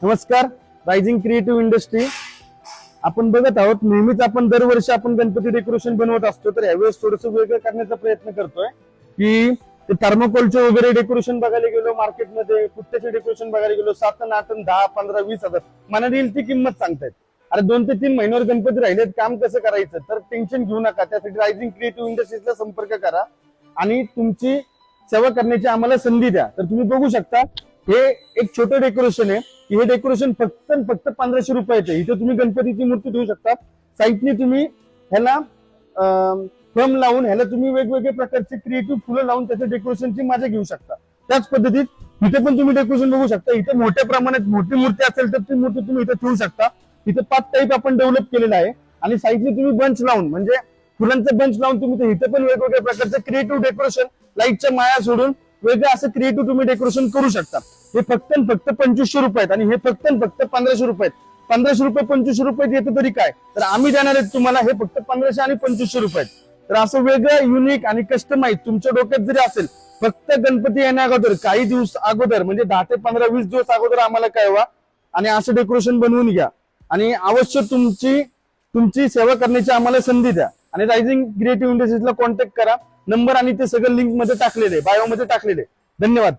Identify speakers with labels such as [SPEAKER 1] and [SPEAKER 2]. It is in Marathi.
[SPEAKER 1] नमस्कार. रायझिंग क्रिएटिव्ह इंडस्ट्री आपण बघत आहोत. नेहमीच आपण दरवर्षी आपण गणपती डेकोरेशन बनवत असतो, तर यावेळेस थोडस वेगळं करण्याचा प्रयत्न करतोय की ते थर्मोकोलचे वगैरे डेकोरेशन बघायला गेलो, मार्केटमध्ये पुट्ट्याचे डेकोरेशन बघायला गेलो, 7 8 10 15 20 हजार मनात येईल ती किंमत सांगतायत. अरे 2 ते 3 महिन्यावर गणपती राहिलेत, काम कसं करायचं? तर टेन्शन घेऊ नका. त्यासाठी रायझिंग क्रिएटिव्ह इंडस्ट्रीजला संपर्क करा आणि तुमची सेवा करण्याची आम्हाला संधी द्या. तर तुम्ही बघू शकता हे एक छोटं डेकोरेशन आहे. हे डेकोरेशन फक्त 1500 रुपयाचे. इथे तुम्ही गणपतीची मूर्ती ठेवू शकता. साईडने तुम्ही ह्याला फ्रेम लावून ह्याला तुम्ही वेगवेगळे प्रकारचे क्रिएटिव्ह फुलं लावून त्याच्या डेकोरेशनची मजा घेऊ शकता. त्याच पद्धतीत इथे पण तुम्ही डेकोरेशन बघू शकता. इथे मोठ्या प्रमाणात मोठी मूर्ती असेल तर ती मूर्ती तुम्ही इथे ठेवू शकता. इथे 5 टाईप आपण डेव्हलप केलेला आहे आणि साईडने तुम्ही बंच लावून म्हणजे फुलांचा बंच लावून तुम्ही इथे पण वेगवेगळ्या प्रकारचे क्रिएटिव्ह डेकोरेशन, लाईटच्या माया सोडून वेगळं असं क्रिएटिव्ह तुम्ही डेकोरेशन करू शकता. हे फक्त 2500 रुपयात आणि हे फक्त 1500 रुपयात. 1500 रुपये 2500 रुपयात येतं तरी काय, तर आम्ही देणार आहेत तुम्हाला हे फक्त 1500 आणि 2500 रुपयात. तर असं वेगळं युनिक आणि कस्टमाइज तुमच्या डोक्यात जरी असेल, फक्त गणपती येण्या अगोदर काही दिवस अगोदर म्हणजे 10 ते 15 20 दिवस अगोदर आम्हाला कळवा आणि असं डेकोरेशन बनवून घ्या आणि अवश्य तुमची सेवा करण्याची आम्हाला संधी द्या. आणि रायझिंग क्रिएटिव्ह इंडस्ट्रीजला कॉन्टॅक्ट करा. नंबर आणि ते सगळं लिंक मध्ये टाकलेले, बायो मध्ये टाकलेले. धन्यवाद.